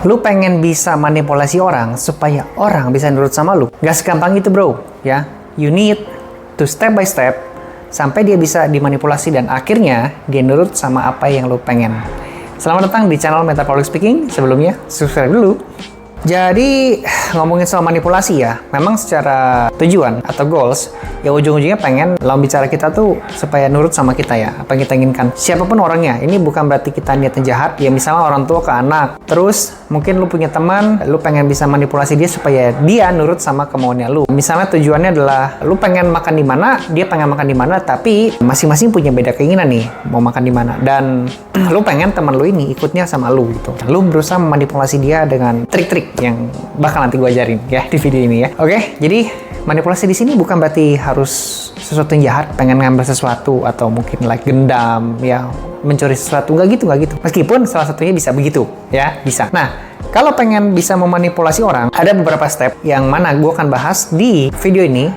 Lu pengen bisa manipulasi orang supaya orang bisa nurut sama lu. Gak segampang itu bro, ya. You need to step by step sampai dia bisa dimanipulasi dan akhirnya dia nurut sama apa yang lu pengen. Selamat datang di channel Meta Public Speaking. Sebelumnya, subscribe dulu. Jadi, ngomongin soal manipulasi ya, memang secara tujuan atau goals, ya ujung-ujungnya pengen lawan bicara kita tuh supaya nurut sama kita ya, apa yang kita inginkan. Siapapun orangnya, ini bukan berarti kita niatnya jahat, ya misalnya orang tua ke anak. Terus, mungkin lu punya teman, lu pengen bisa manipulasi dia supaya dia nurut sama kemauannya lu. Misalnya tujuannya adalah, lu pengen makan di mana, dia pengen makan di mana, tapi masing-masing punya beda keinginan nih, mau makan di mana. Dan lu pengen teman lu ini ikutnya sama lu gitu. Lu berusaha memanipulasi dia dengan trik-trik yang bakal nanti gue ajarin ya di video ini ya. Oke, jadi manipulasi di sini bukan berarti harus sesuatu yang jahat, pengen ngambil sesuatu atau mungkin like gendam ya, mencuri sesuatu, nggak gitu. Meskipun salah satunya bisa begitu ya, bisa. Nah, kalau pengen bisa memanipulasi orang, ada beberapa step yang mana gue akan bahas di video ini.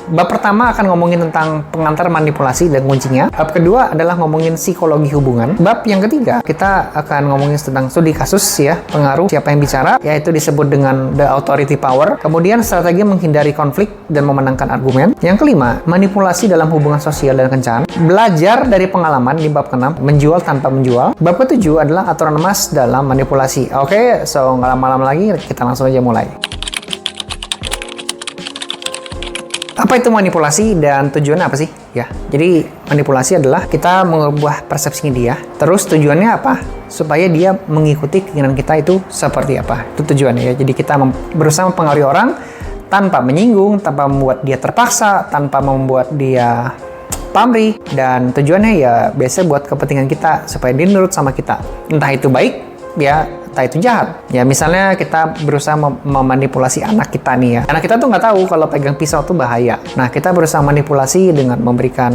Bab pertama akan ngomongin tentang pengantar manipulasi dan kuncinya. Bab kedua adalah ngomongin psikologi hubungan. Bab yang ketiga, kita akan ngomongin tentang studi kasus ya, pengaruh siapa yang bicara, yaitu disebut dengan the authority power. Kemudian strategi menghindari konflik dan memenangkan argumen. Yang kelima, manipulasi dalam hubungan sosial dan kencan. Belajar dari pengalaman di bab ke-6, menjual tanpa menjual. Bab ke-7 adalah aturan emas dalam manipulasi. Oke, so nggak lama-lama lagi, kita langsung aja mulai. Apa itu manipulasi dan tujuannya apa sih? Ya, jadi manipulasi adalah kita mengubah persepsinya dia. Terus tujuannya apa? Supaya dia mengikuti keinginan kita itu seperti apa. Itu tujuannya ya. Jadi kita berusaha mempengaruhi orang tanpa menyinggung, tanpa membuat dia terpaksa, tanpa membuat dia pamrih. Dan tujuannya ya biasanya buat kepentingan kita supaya dia nurut sama kita. Entah itu baik, ya entah itu jahat. Ya misalnya kita berusaha memanipulasi anak kita nih ya. Anak kita tuh nggak tahu kalau pegang pisau tuh bahaya. Nah kita berusaha manipulasi dengan memberikan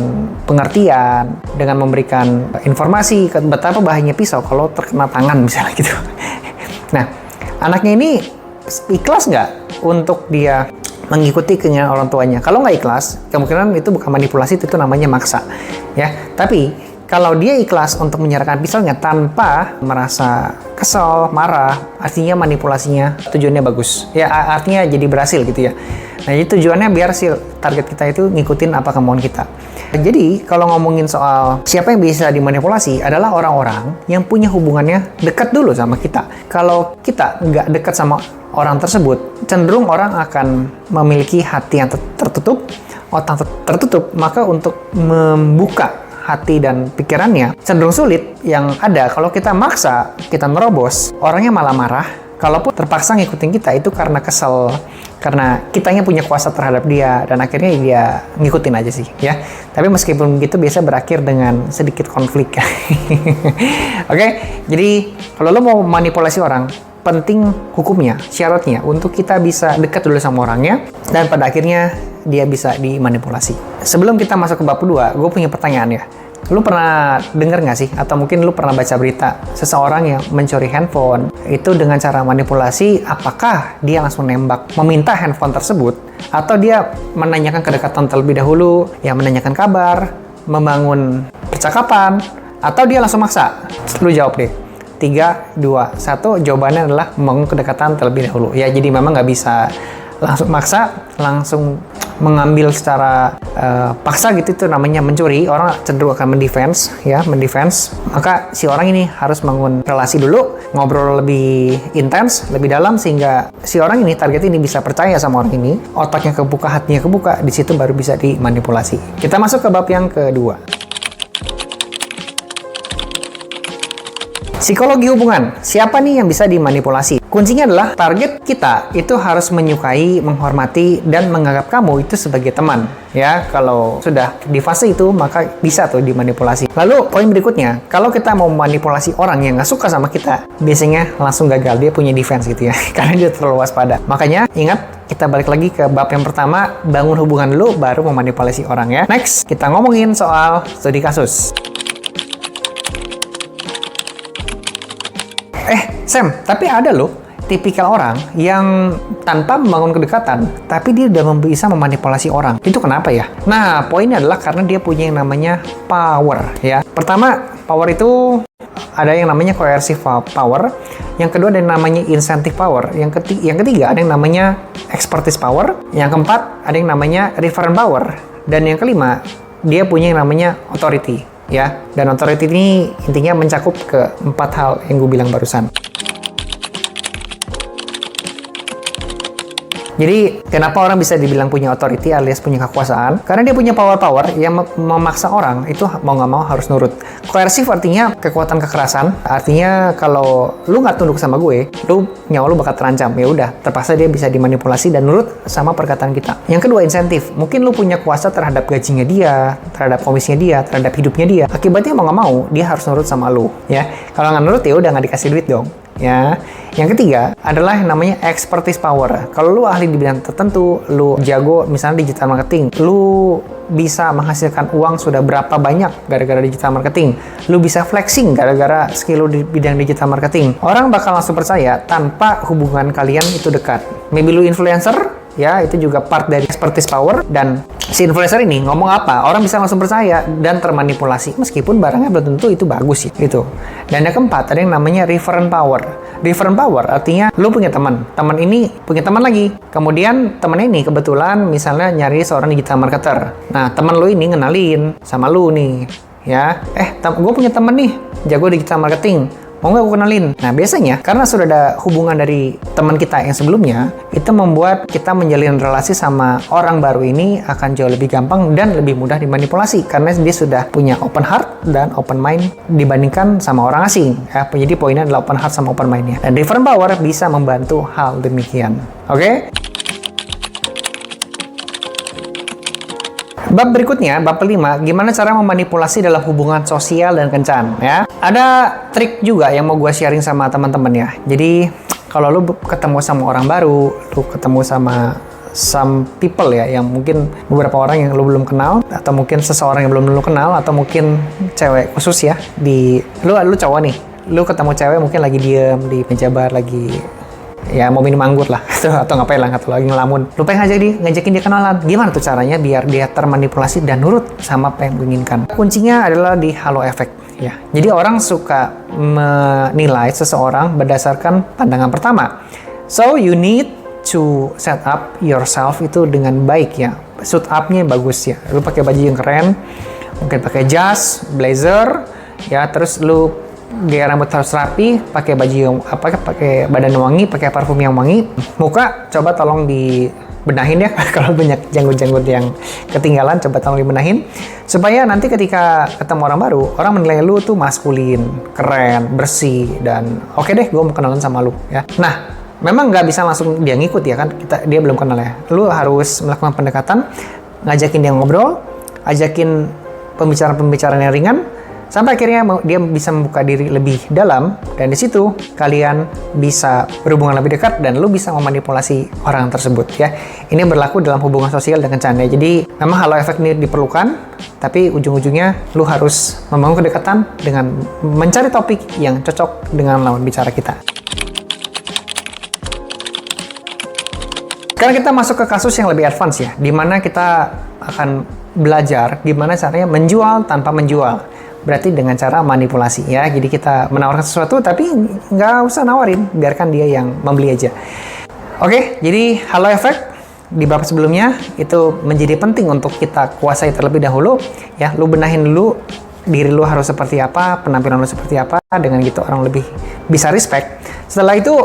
pengertian, dengan memberikan informasi betapa bahayanya pisau kalau terkena tangan misalnya gitu. Nah anaknya ini ikhlas nggak untuk dia mengikuti keinginan orang tuanya? Kalau nggak ikhlas, kemungkinan itu bukan manipulasi, itu namanya maksa. Ya, tapi kalau dia ikhlas untuk menyerahkan pisaunya tanpa merasa kesel, marah, artinya manipulasinya tujuannya bagus. Ya, artinya jadi berhasil gitu ya. Nah, jadi tujuannya biar si target kita itu ngikutin apa kemauan kita. Jadi, kalau ngomongin soal siapa yang bisa dimanipulasi adalah orang-orang yang punya hubungannya dekat dulu sama kita. Kalau kita nggak dekat sama orang tersebut, cenderung orang akan memiliki hati yang tertutup, otak tertutup, maka untuk membuka hati dan pikirannya cenderung sulit. Yang ada kalau kita maksa, kita nerobos, orangnya malah marah. Kalaupun terpaksa ngikutin kita itu karena kesel, karena kitanya punya kuasa terhadap dia dan akhirnya dia ngikutin aja sih ya. Tapi meskipun begitu biasa berakhir dengan sedikit konflik. Oke, jadi kalau lo mau manipulasi orang, penting hukumnya, syaratnya untuk kita bisa dekat dulu sama orangnya dan pada akhirnya dia bisa dimanipulasi. Sebelum kita masuk ke bab kedua, gue punya pertanyaan ya. Lu pernah denger nggak sih? Atau mungkin lu pernah baca berita seseorang yang mencuri handphone itu dengan cara manipulasi, apakah dia langsung nembak meminta handphone tersebut atau dia menanyakan kedekatan terlebih dahulu, ya menanyakan kabar, membangun percakapan, atau dia langsung maksa? Lu jawab deh. 3, 2, 1, jawabannya adalah membangun kedekatan terlebih dahulu. Ya, jadi memang nggak bisa langsung maksa, langsung mengambil secara paksa gitu, itu namanya mencuri. Orang cenderung akan mendefense. Maka si orang ini harus bangun relasi dulu, ngobrol lebih intens, lebih dalam, sehingga si orang ini, target ini bisa percaya sama orang ini, otaknya kebuka, hatinya kebuka, di situ baru bisa dimanipulasi. Kita masuk ke bab yang kedua. Psikologi hubungan. Siapa nih yang bisa dimanipulasi? Kuncinya adalah target kita itu harus menyukai, menghormati, dan menganggap kamu itu sebagai teman. Ya, kalau sudah di fase itu, maka bisa tuh dimanipulasi. Lalu, poin berikutnya, kalau kita mau manipulasi orang yang nggak suka sama kita, biasanya langsung gagal. Dia punya defense gitu ya, karena dia terlalu waspada. Makanya, ingat, kita balik lagi ke bab yang pertama, bangun hubungan dulu, baru memanipulasi orang ya. Next, kita ngomongin soal studi kasus. Sam, tapi ada loh tipikal orang yang tanpa membangun kedekatan, tapi dia udah bisa memanipulasi orang. Itu kenapa ya? Nah, poinnya adalah karena dia punya yang namanya power, ya. Pertama, power itu ada yang namanya coercive power, yang kedua ada yang namanya incentive power, yang ketiga ada yang namanya expertise power, yang keempat ada yang namanya referent power, dan yang kelima dia punya yang namanya authority, ya. Dan authority ini intinya mencakup ke 4 hal yang gue bilang barusan. Jadi, kenapa orang bisa dibilang punya authority alias punya kekuasaan? Karena dia punya power-power yang memaksa orang itu mau nggak mau harus nurut. Coercive artinya kekuatan kekerasan. Artinya kalau lu nggak tunduk sama gue, nyawa lu bakal terancam. Ya udah, terpaksa dia bisa dimanipulasi dan nurut sama perkataan kita. Yang kedua, insentif. Mungkin lu punya kuasa terhadap gajinya dia, terhadap komisinya dia, terhadap hidupnya dia. Akibatnya mau nggak mau, dia harus nurut sama lu. Ya, kalau nggak nurut ya udah nggak dikasih duit dong. Ya, yang ketiga adalah yang namanya expertise power. Kalau lu ahli di bidang tertentu, lu jago misalnya digital marketing, lu bisa menghasilkan uang sudah berapa banyak gara-gara digital marketing. Lu bisa flexing gara-gara skill lu di bidang digital marketing. Orang bakal langsung percaya tanpa hubungan kalian itu dekat. Maybe lu influencer, ya itu juga part dari expertise power, dan si influencer ini ngomong apa, orang bisa langsung percaya dan termanipulasi meskipun barangnya belum tentu itu bagus sih, gitu. Dan yang keempat ada yang namanya referent power. Referent power artinya lu punya teman ini punya teman lagi, kemudian teman ini kebetulan misalnya nyari seorang digital marketer. Nah, teman lu ini ngenalin sama lu nih, ya, gue punya teman nih jago digital marketing, mau nggak aku kenalin? Nah, biasanya karena sudah ada hubungan dari teman kita yang sebelumnya, itu membuat kita menjalin relasi sama orang baru ini akan jauh lebih gampang dan lebih mudah dimanipulasi karena dia sudah punya open heart dan open mind dibandingkan sama orang asing. Ya, jadi poinnya adalah open heart sama open mind-nya. Dan referent power bisa membantu hal demikian. Oke? Bab berikutnya, bab kelima, gimana cara memanipulasi dalam hubungan sosial dan kencan, ya. Ada trik juga yang mau gue sharing sama teman-teman ya. Jadi, kalau lu ketemu sama orang baru, lu ketemu sama some people ya, yang mungkin beberapa orang yang lu belum kenal, atau mungkin seseorang yang belum lu kenal, atau mungkin cewek khusus ya, lu cowok nih, lu ketemu cewek mungkin lagi diem di meja bar, lagi ya mau minum anggur lah atau ngapain lah, atau lagi ngelamun, lu pengen ngajakin dia kenalan. Gimana tuh caranya biar dia termanipulasi dan nurut sama apa yang lu inginkan? Kuncinya adalah di halo effect ya. Jadi orang suka menilai seseorang berdasarkan pandangan pertama. So you need to set up yourself itu dengan baik ya. Suit up-nya bagus ya. Lu pakai baju yang keren, mungkin pakai jas, blazer ya, terus lu gaya rambut harus rapi, pakai baju yang pakai badan wangi, pakai parfum yang wangi. Muka coba tolong dibenahin ya. Kalau banyak janggut-janggut yang ketinggalan, coba tolong dibenahin supaya nanti ketika ketemu orang baru, orang menilai lu tuh maskulin, keren, bersih, dan oke deh, gue mau kenalan sama lu ya. Nah, memang nggak bisa langsung dia ngikut ya kan, dia belum kenal ya. Lu harus melakukan pendekatan, ngajakin dia ngobrol, ajakin pembicaraan yang ringan, sampai akhirnya dia bisa membuka diri lebih dalam, dan di situ kalian bisa berhubungan lebih dekat dan lu bisa memanipulasi orang tersebut ya. Ini berlaku dalam hubungan sosial dan kencan ya. Jadi memang halo effect ini diperlukan, tapi ujung-ujungnya lu harus membangun kedekatan dengan mencari topik yang cocok dengan lawan bicara kita. Sekarang kita masuk ke kasus yang lebih advance ya, di mana kita akan belajar gimana caranya menjual tanpa menjual. Berarti dengan cara manipulasi ya. Jadi kita menawarkan sesuatu tapi nggak usah nawarin, biarkan dia yang membeli aja. Oke, jadi halo effect di bab sebelumnya itu menjadi penting untuk kita kuasai terlebih dahulu ya. Lu benahin dulu diri lu harus seperti apa, penampilan lu seperti apa, dengan gitu orang lebih bisa respect. Setelah itu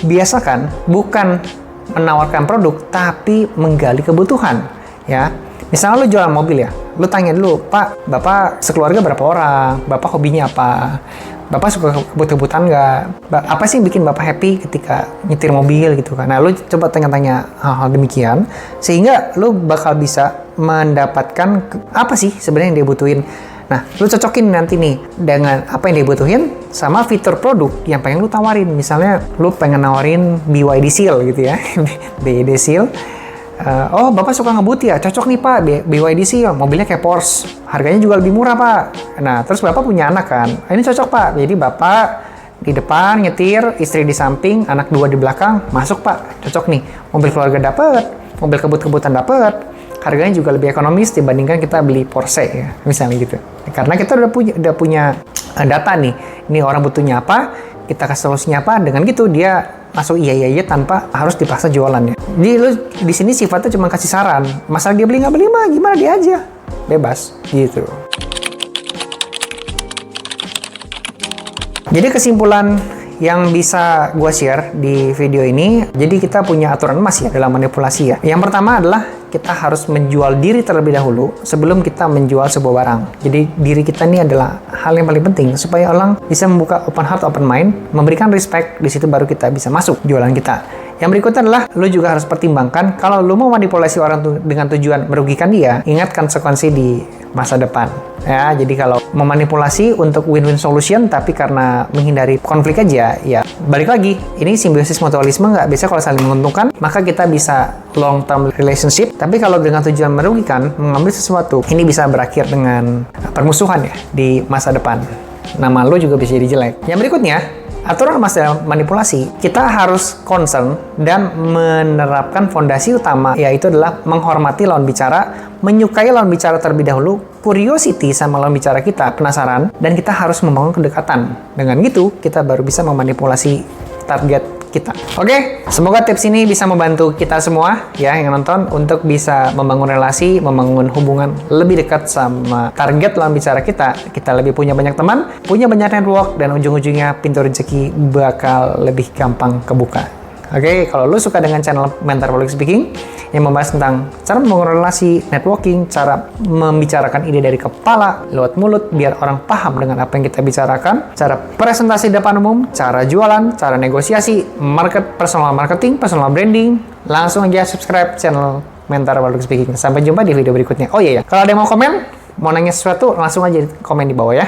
biasakan bukan menawarkan produk tapi menggali kebutuhan ya. Misalnya lu jualan mobil ya, lu tanya dulu, Pak, Bapak sekeluarga berapa orang? Bapak hobinya apa? Bapak suka kebut-kebutan nggak? Apa sih yang bikin Bapak happy ketika nyetir mobil gitu kan? Nah, lu coba tanya-tanya hal-hal demikian, sehingga lu bakal bisa mendapatkan apa sih sebenarnya yang dia butuhin. Nah, lu cocokin nanti nih dengan apa yang dia butuhin sama fitur produk yang pengen lu tawarin. Misalnya, lu pengen nawarin BYD Seal gitu ya, BYD Seal. Oh, Bapak suka ngebut ya? Cocok nih Pak, BYD Seal, mobilnya kayak Porsche. Harganya juga lebih murah Pak. Nah, terus Bapak punya anak kan? Ini cocok Pak. Jadi Bapak di depan nyetir, istri di samping, anak 2 di belakang, masuk Pak. Cocok nih. Mobil keluarga dapet, mobil kebut-kebutan dapet. Harganya juga lebih ekonomis dibandingkan kita beli Porsche ya, misalnya gitu. Karena kita udah punya data nih. Ini orang butuhnya apa, kita kasih solusinya apa, dengan gitu dia masuk iya tanpa harus dipaksa jualannya. Jadi lu di sini sifatnya cuma kasih saran. Masalah dia beli nggak beli mah gimana dia aja. Bebas gitu. Jadi kesimpulan yang bisa gue share di video ini, jadi kita punya aturan emas ya dalam manipulasi ya. Yang pertama adalah kita harus menjual diri terlebih dahulu sebelum kita menjual sebuah barang. Jadi diri kita ini adalah hal yang paling penting supaya orang bisa membuka open heart, open mind, memberikan respect, di situ baru kita bisa masuk jualan kita. Yang berikutnya adalah lu juga harus pertimbangkan kalau lu mau manipulasi orang dengan tujuan merugikan dia, ingat konsekuensi di masa depan. Ya, jadi kalau memanipulasi untuk win-win solution tapi karena menghindari konflik aja, ya balik lagi, ini simbiosis mutualisme nggak bisa kalau saling menguntungkan, maka kita bisa long term relationship. Tapi kalau dengan tujuan merugikan, mengambil sesuatu, ini bisa berakhir dengan permusuhan ya di masa depan. Nama lu juga bisa jadi jelek. Yang berikutnya, aturan emas dalam manipulasi, kita harus concern dan menerapkan fondasi utama, yaitu adalah menghormati lawan bicara, menyukai lawan bicara terlebih dahulu, curiosity sama lawan bicara kita, penasaran, dan kita harus membangun kedekatan. Dengan gitu, kita baru bisa memanipulasi target kita. Oke, semoga tips ini bisa membantu kita semua ya yang nonton untuk bisa membangun relasi, membangun hubungan lebih dekat sama target lawan bicara kita. Kita lebih punya banyak teman, punya banyak network, dan ujung-ujungnya pintu rezeki bakal lebih gampang kebuka. Oke, kalau lu suka dengan channel Mentor Public Speaking yang membahas tentang cara membangun relasi, networking, cara membicarakan ide dari kepala lewat mulut biar orang paham dengan apa yang kita bicarakan, cara presentasi depan umum, cara jualan, cara negosiasi, personal marketing, personal branding, langsung aja subscribe channel Mentor Public Speaking. Sampai jumpa di video berikutnya. Oh iya ya, kalau ada yang mau komen, mau nanya sesuatu, langsung aja komen di bawah ya.